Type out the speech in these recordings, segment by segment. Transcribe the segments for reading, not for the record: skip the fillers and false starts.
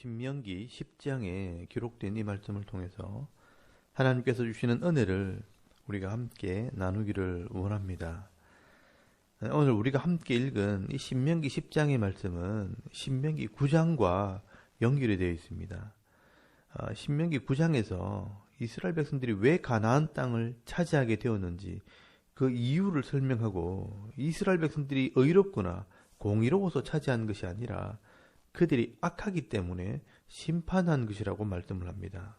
신명기 10장에 기록된 이 말씀을 통해서 하나님께서 주시는 은혜를 우리가 함께 나누기를 원합니다. 오늘 우리가 함께 읽은 이 신명기 10장의 말씀은 신명기 9장과 연결이 되어 있습니다. 신명기 9장에서 이스라엘 백성들이 왜 가나안 땅을 차지하게 되었는지 그 이유를 설명하고, 이스라엘 백성들이 의롭거나 공의로워서 차지한 것이 아니라 그들이 악하기 때문에 심판한 것이라고 말씀을 합니다.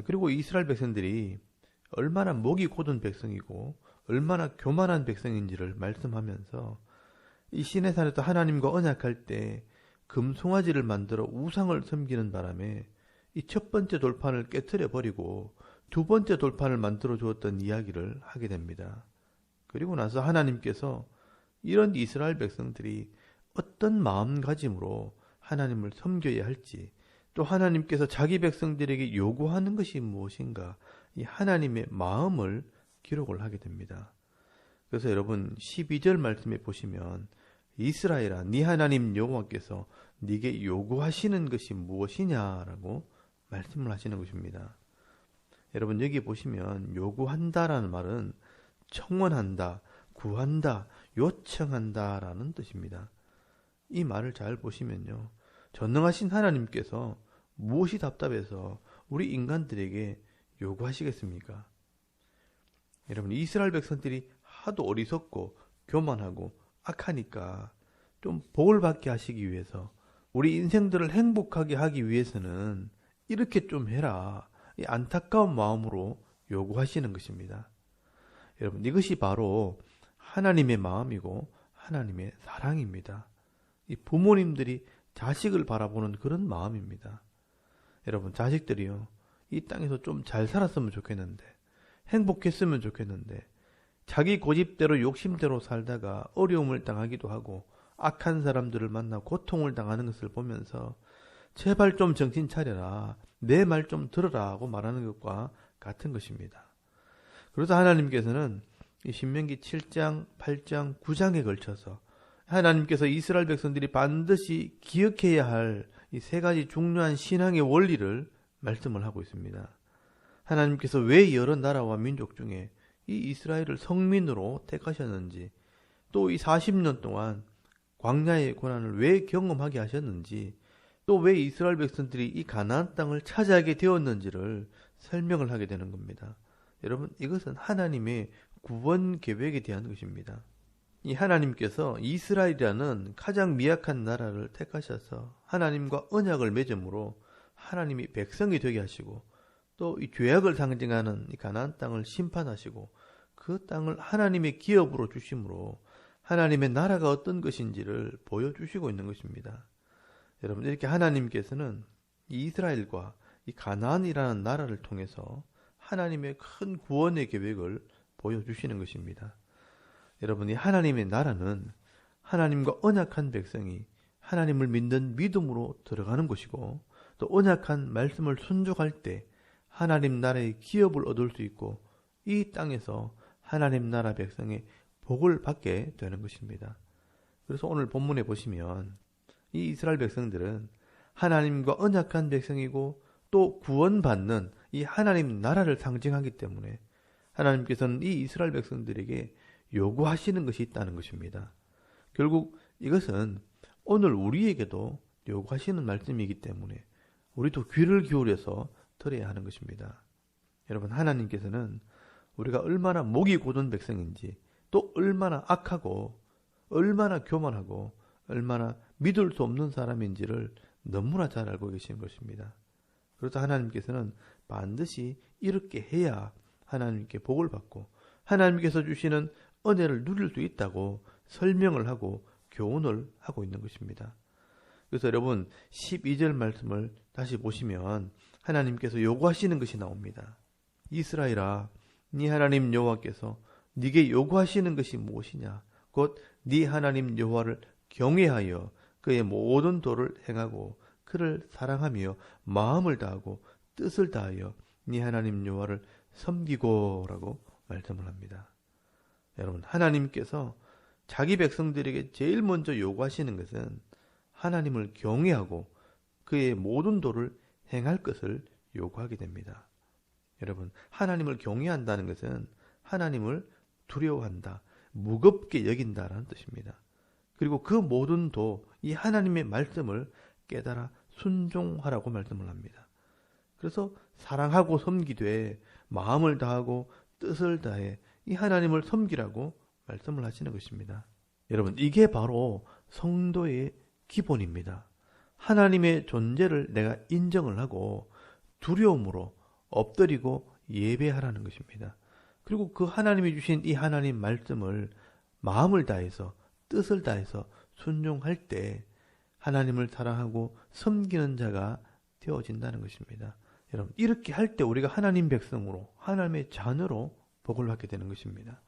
그리고 이스라엘 백성들이 얼마나 목이 곧은 백성이고 얼마나 교만한 백성인지를 말씀하면서, 이 시내산에서 하나님과 언약할 때 금송아지를 만들어 우상을 섬기는 바람에 이 첫 번째 돌판을 깨트려 버리고 두 번째 돌판을 만들어 주었던 이야기를 하게 됩니다. 그리고 나서 하나님께서 이런 이스라엘 백성들이 어떤 마음가짐으로 하나님을 섬겨야 할지, 또 하나님께서 자기 백성들에게 요구하는 것이 무엇인가, 이 하나님의 마음을 기록을 하게 됩니다. 그래서 여러분 12절 말씀에 보시면, 이스라엘아 네 하나님 여호와께서 네게 요구하시는 것이 무엇이냐라고 말씀을 하시는 것입니다. 여러분 여기 보시면 요구한다라는 말은 청원한다, 구한다, 요청한다라는 뜻입니다. 이 말을 잘 보시면요, 전능하신 하나님께서 무엇이 답답해서 우리 인간들에게 요구하시겠습니까? 여러분 이스라엘 백성들이 하도 어리석고 교만하고 악하니까 좀 복을 받게 하시기 위해서, 우리 인생들을 행복하게 하기 위해서는 이렇게 좀 해라, 이 안타까운 마음으로 요구하시는 것입니다. 여러분 이것이 바로 하나님의 마음이고 하나님의 사랑입니다. 이 부모님들이 자식을 바라보는 그런 마음입니다. 여러분 자식들이요, 이 땅에서 좀 잘 살았으면 좋겠는데, 행복했으면 좋겠는데, 자기 고집대로 욕심대로 살다가 어려움을 당하기도 하고 악한 사람들을 만나 고통을 당하는 것을 보면서 제발 좀 정신 차려라, 내 말 좀 들어라 하고 말하는 것과 같은 것입니다. 그래서 하나님께서는 이 신명기 7장, 8장, 9장에 걸쳐서 하나님께서 이스라엘 백성들이 반드시 기억해야 할 이 세 가지 중요한 신앙의 원리를 말씀을 하고 있습니다. 하나님께서 왜 여러 나라와 민족 중에 이 이스라엘을 성민으로 택하셨는지, 또 이 40년 동안 광야의 고난을 왜 경험하게 하셨는지, 또 왜 이스라엘 백성들이 이 가나안 땅을 차지하게 되었는지를 설명을 하게 되는 겁니다. 여러분 이것은 하나님의 구원 계획에 대한 것입니다. 이 하나님께서 이스라엘이라는 가장 미약한 나라를 택하셔서 하나님과 언약을 맺음으로 하나님이 백성이 되게 하시고, 또 이 죄악을 상징하는 이 가나안 땅을 심판하시고 그 땅을 하나님의 기업으로 주심으로 하나님의 나라가 어떤 것인지를 보여주시고 있는 것입니다. 여러분 이렇게 하나님께서는 이 이스라엘과 이 가나안이라는 나라를 통해서 하나님의 큰 구원의 계획을 보여주시는 것입니다. 여러분 이 하나님의 나라는 하나님과 언약한 백성이 하나님을 믿는 믿음으로 들어가는 것이고, 또 언약한 말씀을 순종할 때 하나님 나라의 기업을 얻을 수 있고, 이 땅에서 하나님 나라 백성의 복을 받게 되는 것입니다. 그래서 오늘 본문에 보시면 이 이스라엘 백성들은 하나님과 언약한 백성이고 또 구원받는 이 하나님 나라를 상징하기 때문에 하나님께서는 이 이스라엘 백성들에게 요구하시는 것이 있다는 것입니다. 결국 이것은 오늘 우리에게도 요구하시는 말씀이기 때문에 우리도 귀를 기울여서 들어야 하는 것입니다. 여러분 하나님께서는 우리가 얼마나 목이 곧은 백성인지, 또 얼마나 악하고 얼마나 교만하고 얼마나 믿을 수 없는 사람인지를 너무나 잘 알고 계시는 것입니다. 그래서 하나님께서는 반드시 이렇게 해야 하나님께 복을 받고 하나님께서 주시는 은혜를 누릴 수 있다고 설명을 하고 교훈을 하고 있는 것입니다. 그래서 여러분 12절 말씀을 다시 보시면 하나님께서 요구하시는 것이 나옵니다. 이스라엘아 네 하나님 여호와께서 네게 요구하시는 것이 무엇이냐, 곧 네 하나님 여호와를 경외하여 그의 모든 도를 행하고 그를 사랑하며 마음을 다하고 뜻을 다하여 네 하나님 여호와를 섬기고라고 말씀을 합니다. 여러분 하나님께서 자기 백성들에게 제일 먼저 요구하시는 것은 하나님을 경외하고 그의 모든 도를 행할 것을 요구하게 됩니다. 여러분, 하나님을 경외한다는 것은 하나님을 두려워한다, 무겁게 여긴다라는 뜻입니다. 그리고 그 모든 도, 이 하나님의 말씀을 깨달아 순종하라고 말씀을 합니다. 그래서 사랑하고 섬기되 마음을 다하고 뜻을 다해 이 하나님을 섬기라고 말씀을 하시는 것입니다. 여러분, 이게 바로 성도의 기본입니다. 하나님의 존재를 내가 인정을 하고 두려움으로 엎드리고 예배하라는 것입니다. 그리고 그 하나님이 주신 이 하나님 말씀을 마음을 다해서 뜻을 다해서 순종할 때 하나님을 사랑하고 섬기는 자가 되어진다는 것입니다. 여러분, 이렇게 할 때 우리가 하나님 백성으로, 하나님의 자녀로 복을 받게 되는 것입니다.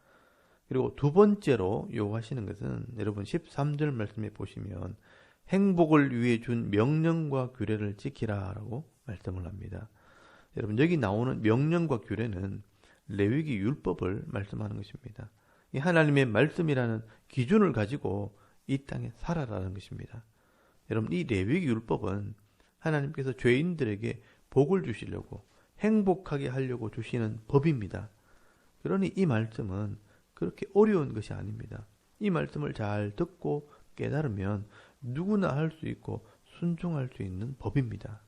그리고 두 번째로 요구하시는 것은 여러분 13절 말씀에 보시면 행복을 위해 준 명령과 규례를 지키라 라고 말씀을 합니다. 여러분, 여기 나오는 명령과 규례는 레위기 율법을 말씀하는 것입니다. 이 하나님의 말씀이라는 기준을 가지고 이 땅에 살아라는 것입니다. 여러분, 이 레위기 율법은 하나님께서 죄인들에게 복을 주시려고 행복하게 하려고 주시는 법입니다. 그러니 이 말씀은 그렇게 어려운 것이 아닙니다. 이 말씀을 잘 듣고 깨달으면 누구나 할 수 있고 순종할 수 있는 법입니다.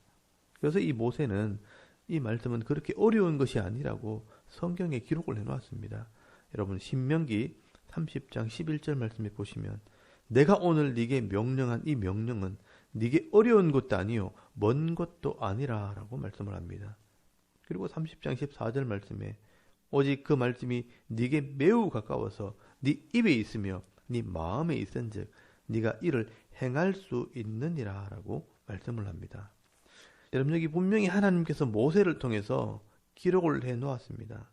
그래서 이 모세는 이 말씀은 그렇게 어려운 것이 아니라고 성경에 기록을 해놓았습니다. 여러분, 신명기 30장 11절 말씀에 보시면 내가 오늘 네게 명령한 이 명령은 네게 어려운 것도 아니요 먼 것도 아니라 라고 말씀을 합니다. 그리고 30장 14절 말씀에 오직 그 말씀이 네게 매우 가까워서 네 입에 있으며 네 마음에 있은즉 네가 이를 행할 수 있느니라 라고 말씀을 합니다. 여러분, 여기 분명히 하나님께서 모세를 통해서 기록을 해놓았습니다.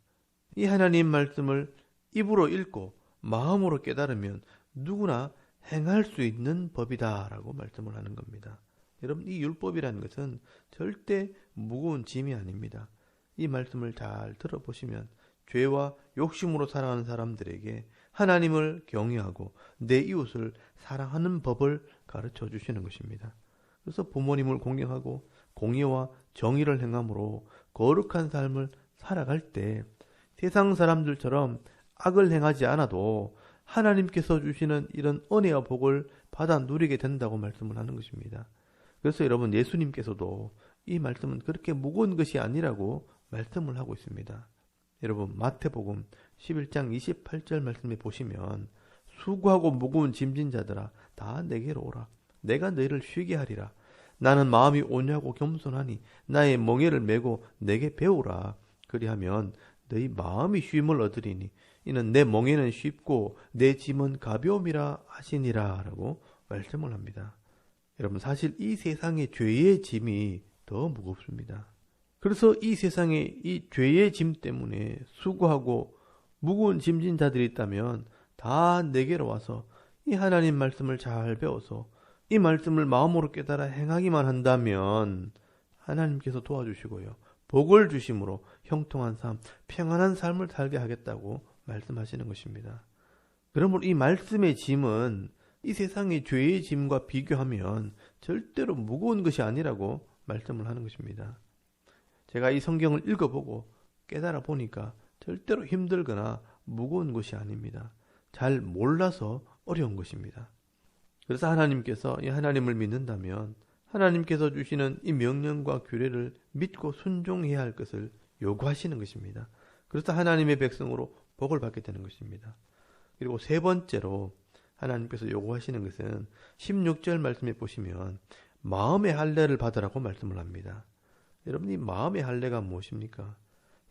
이 하나님 말씀을 입으로 읽고 마음으로 깨달으면 누구나 행할 수 있는 법이다 라고 말씀을 하는 겁니다. 여러분, 이 율법이라는 것은 절대 무거운 짐이 아닙니다. 이 말씀을 잘 들어보시면 죄와 욕심으로 살아가는 사람들에게 하나님을 경외하고 내 이웃을 사랑하는 법을 가르쳐 주시는 것입니다. 그래서 부모님을 공경하고 공의와 정의를 행함으로 거룩한 삶을 살아갈 때 세상 사람들처럼 악을 행하지 않아도 하나님께서 주시는 이런 은혜와 복을 받아 누리게 된다고 말씀을 하는 것입니다. 그래서 여러분, 예수님께서도 이 말씀은 그렇게 무거운 것이 아니라고 말씀을 하고 있습니다. 여러분, 마태복음 11장 28절 말씀에 보시면 수고하고 무거운 짐진 자들아 다 내게로 오라. 내가 너희를 쉬게 하리라. 나는 마음이 온유하고 겸손하니 나의 멍에를 메고 내게 배우라. 그리하면 너희 마음이 쉼을 얻으리니 이는 내 멍에는 쉽고 내 짐은 가벼움이라 하시니라 라고 말씀을 합니다. 여러분, 사실 이 세상의 죄의 짐이 더 무겁습니다. 그래서 이 세상에 이 죄의 짐 때문에 수고하고 무거운 짐진 자들이 있다면 다 내게로 와서 이 하나님 말씀을 잘 배워서 이 말씀을 마음으로 깨달아 행하기만 한다면 하나님께서 도와주시고요, 복을 주심으로 형통한 삶, 평안한 삶을 살게 하겠다고 말씀하시는 것입니다. 그러므로 이 말씀의 짐은 이 세상의 죄의 짐과 비교하면 절대로 무거운 것이 아니라고 말씀을 하는 것입니다. 제가 이 성경을 읽어보고 깨달아 보니까 절대로 힘들거나 무거운 것이 아닙니다. 잘 몰라서 어려운 것입니다. 그래서 하나님께서 이 하나님을 믿는다면 하나님께서 주시는 이 명령과 규례를 믿고 순종해야 할 것을 요구하시는 것입니다. 그래서 하나님의 백성으로 복을 받게 되는 것입니다. 그리고 세 번째로 하나님께서 요구하시는 것은 16절 말씀에 보시면 마음의 할례를 받으라고 말씀을 합니다. 여러분, 이 마음의 할례가 무엇입니까?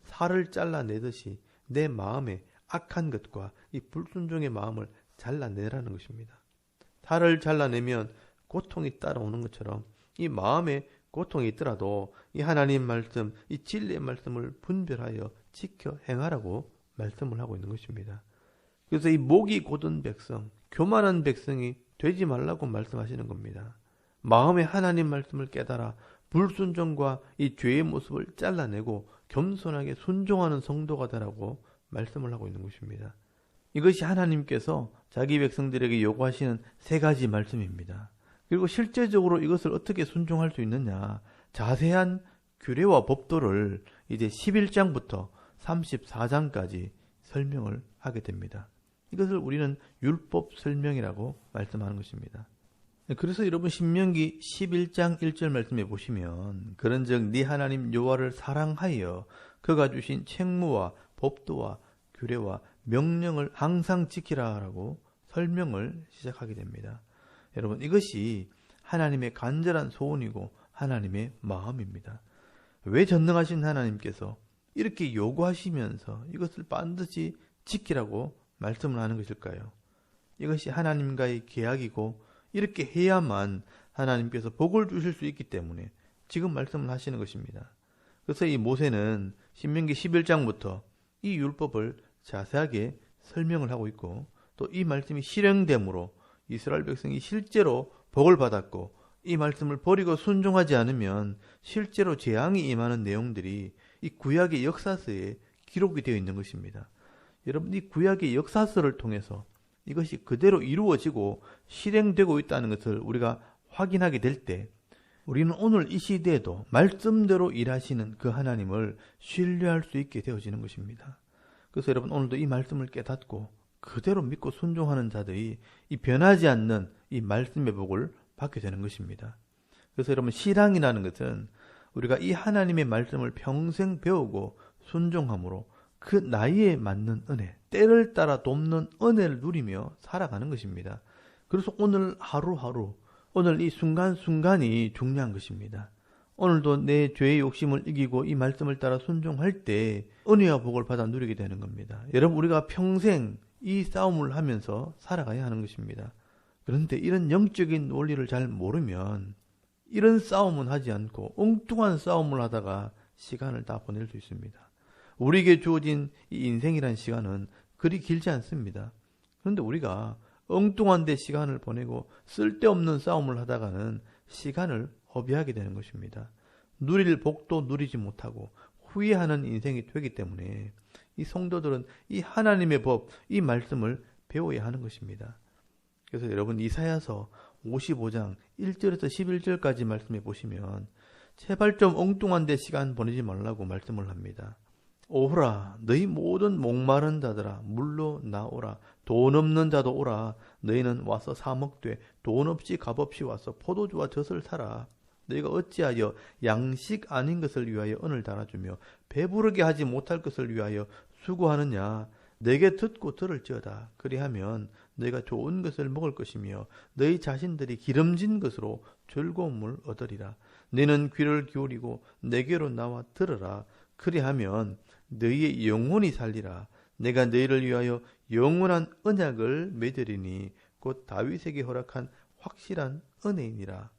살을 잘라내듯이 내 마음에 악한 것과 이 불순종의 마음을 잘라내라는 것입니다. 살을 잘라내면 고통이 따라오는 것처럼 이 마음에 고통이 있더라도 이 하나님 말씀, 이 진리의 말씀을 분별하여 지켜 행하라고 말씀을 하고 있는 것입니다. 그래서 이 목이 곧은 백성, 교만한 백성이 되지 말라고 말씀하시는 겁니다. 마음에 하나님 말씀을 깨달아 불순종과 이 죄의 모습을 잘라내고 겸손하게 순종하는 성도가 되라고 말씀을 하고 있는 것입니다. 이것이 하나님께서 자기 백성들에게 요구하시는 세 가지 말씀입니다. 그리고 실제적으로 이것을 어떻게 순종할 수 있느냐, 자세한 규례와 법도를 이제 11장부터 34장까지 설명을 하게 됩니다. 이것을 우리는 율법 설명이라고 말씀하는 것입니다. 그래서 여러분 신명기 11장 1절 말씀에 보시면 그런즉 네 하나님 여호와를 사랑하여 그가 주신 책무와 법도와 규례와 명령을 항상 지키라라고 설명을 시작하게 됩니다. 여러분 이것이 하나님의 간절한 소원이고 하나님의 마음입니다. 왜 전능하신 하나님께서 이렇게 요구하시면서 이것을 반드시 지키라고 말씀을 하는 것일까요? 이것이 하나님과의 계약이고 이렇게 해야만 하나님께서 복을 주실 수 있기 때문에 지금 말씀을 하시는 것입니다. 그래서 이 모세는 신명기 11장부터 이 율법을 자세하게 설명을 하고 있고 또 이 말씀이 실행됨으로 이스라엘 백성이 실제로 복을 받았고 이 말씀을 버리고 순종하지 않으면 실제로 재앙이 임하는 내용들이 이 구약의 역사서에 기록이 되어 있는 것입니다. 여러분 이 구약의 역사서를 통해서 이것이 그대로 이루어지고 실행되고 있다는 것을 우리가 확인하게 될 때 우리는 오늘 이 시대에도 말씀대로 일하시는 그 하나님을 신뢰할 수 있게 되어지는 것입니다. 그래서 여러분 오늘도 이 말씀을 깨닫고 그대로 믿고 순종하는 자들이 이 변하지 않는 이 말씀의 복을 받게 되는 것입니다. 그래서 여러분 신앙이라는 것은 우리가 이 하나님의 말씀을 평생 배우고 순종함으로 그 나이에 맞는 은혜, 때를 따라 돕는 은혜를 누리며 살아가는 것입니다. 그래서 오늘 하루하루, 오늘 이 순간순간이 중요한 것입니다. 오늘도 내 죄의 욕심을 이기고 이 말씀을 따라 순종할 때 은혜와 복을 받아 누리게 되는 겁니다. 여러분 우리가 평생 이 싸움을 하면서 살아가야 하는 것입니다. 그런데 이런 영적인 원리를 잘 모르면 이런 싸움은 하지 않고 엉뚱한 싸움을 하다가 시간을 다 보낼 수 있습니다. 우리에게 주어진 이 인생이란 시간은 그리 길지 않습니다. 그런데 우리가 엉뚱한 데 시간을 보내고 쓸데없는 싸움을 하다가는 시간을 허비하게 되는 것입니다. 누릴 복도 누리지 못하고 후회하는 인생이 되기 때문에 이 성도들은 이 하나님의 법, 이 말씀을 배워야 하는 것입니다. 그래서 여러분 이사야서 55장 1절에서 11절까지 말씀해 보시면 제발 좀 엉뚱한 데 시간 보내지 말라고 말씀을 합니다. 오라 너희 모든 목마른 자들아 물로 나오라 돈 없는 자도 오라 너희는 와서 사 먹되 돈 없이 값없이 와서 포도주와 젖을 사라 너희가 어찌하여 양식 아닌 것을 위하여 은을 달아주며 배부르게 하지 못할 것을 위하여 수고하느냐 내게 듣고 들을지어다 그리하면 너희가 좋은 것을 먹을 것이며 너희 자신들이 기름진 것으로 즐거움을 얻으리라 너희는 귀를 기울이고 내게로 나와 들으라 그리하면 너희의 영혼이 살리라 내가 너희를 위하여 영원한 언약을 맺으리니 곧 다윗에게 허락한 확실한 은혜이니라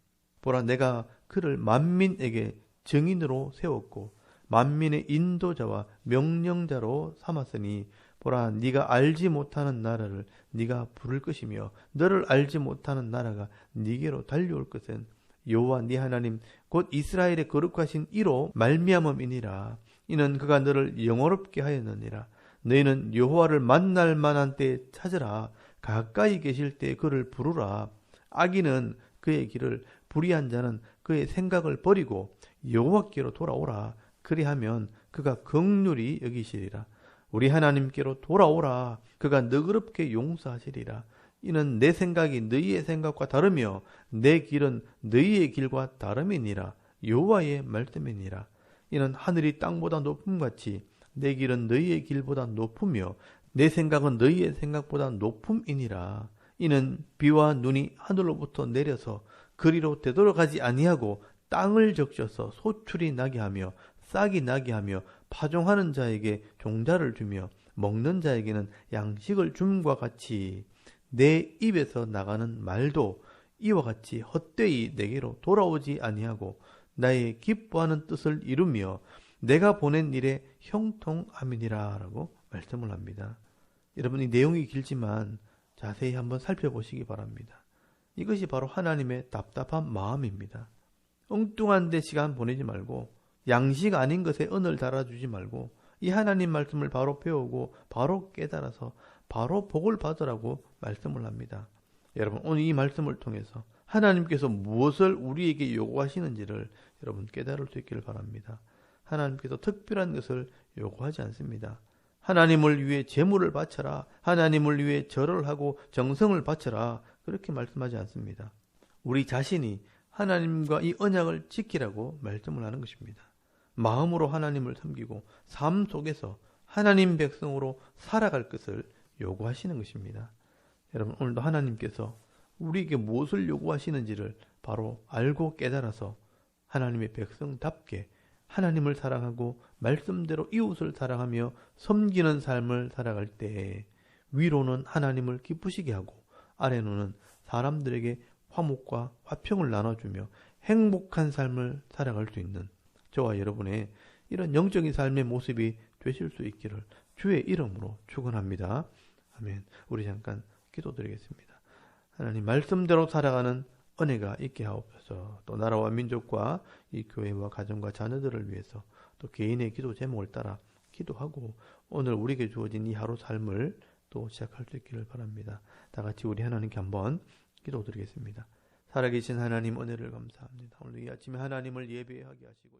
보라 내가 그를 만민에게 증인으로 세웠고 만민의 인도자와 명령자로 삼았으니 보라 네가 알지 못하는 나라를 네가 부를 것이며 너를 알지 못하는 나라가 네게로 달려올 것은 여호와 네 하나님 곧 이스라엘의 거룩하신 이로 말미암음이니라 이는 그가 너를 영화롭게 하였느니라 너희는 여호와를 만날 만한 때에 찾으라 가까이 계실 때 그를 부르라 악인은 그의 길을 불의한 자는 그의 생각을 버리고 여호와께로 돌아오라 그리하면 그가 긍휼히 여기시리라 우리 하나님께로 돌아오라 그가 너그럽게 용서하시리라 이는 내 생각이 너희의 생각과 다르며 내 길은 너희의 길과 다름이니라 여호와의 말씀이니라 이는 하늘이 땅보다 높음같이 내 길은 너희의 길보다 높으며 내 생각은 너희의 생각보다 높음이니라 이는 비와 눈이 하늘로부터 내려서 그리로 되돌아가지 아니하고 땅을 적셔서 소출이 나게 하며 싹이 나게 하며 파종하는 자에게 종자를 주며 먹는 자에게는 양식을 줌과 같이 내 입에서 나가는 말도 이와 같이 헛되이 내게로 돌아오지 아니하고 나의 기뻐하는 뜻을 이루며 내가 보낸 일에 형통함이니라 라고 말씀을 합니다. 여러분 이 내용이 길지만 자세히 한번 살펴보시기 바랍니다. 이것이 바로 하나님의 답답한 마음입니다. 엉뚱한 데 시간 보내지 말고 양식 아닌 것에 은을 달아주지 말고 이 하나님 말씀을 바로 배우고 바로 깨달아서 바로 복을 받으라고 말씀을 합니다. 여러분 오늘 이 말씀을 통해서 하나님께서 무엇을 우리에게 요구하시는지를 여러분 깨달을 수 있기를 바랍니다. 하나님께서 특별한 것을 요구하지 않습니다. 하나님을 위해 제물을 바쳐라. 하나님을 위해 절을 하고 정성을 바쳐라. 그렇게 말씀하지 않습니다. 우리 자신이 하나님과 이 언약을 지키라고 말씀을 하는 것입니다. 마음으로 하나님을 섬기고 삶 속에서 하나님 백성으로 살아갈 것을 요구하시는 것입니다. 여러분, 오늘도 하나님께서 우리에게 무엇을 요구하시는지를 바로 알고 깨달아서 하나님의 백성답게 하나님을 사랑하고 말씀대로 이웃을 사랑하며 섬기는 삶을 살아갈 때 위로는 하나님을 기쁘시게 하고 아래로는 사람들에게 화목과 화평을 나눠주며 행복한 삶을 살아갈 수 있는 저와 여러분의 이런 영적인 삶의 모습이 되실 수 있기를 주의 이름으로 축원합니다. 아멘. 우리 잠깐 기도드리겠습니다. 하나님, 말씀대로 살아가는 은혜가 있게 하옵소서. 또 나라와 민족과 이 교회와 가정과 자녀들을 위해서 또 개인의 기도 제목을 따라 기도하고 오늘 우리에게 주어진 이 하루 삶을 또 시작할 수 있기를 바랍니다. 다 같이 우리 하나님께 한번 기도드리겠습니다. 살아계신 하나님, 은혜를 감사합니다. 오늘 이 아침에 하나님을 예배하게 하시고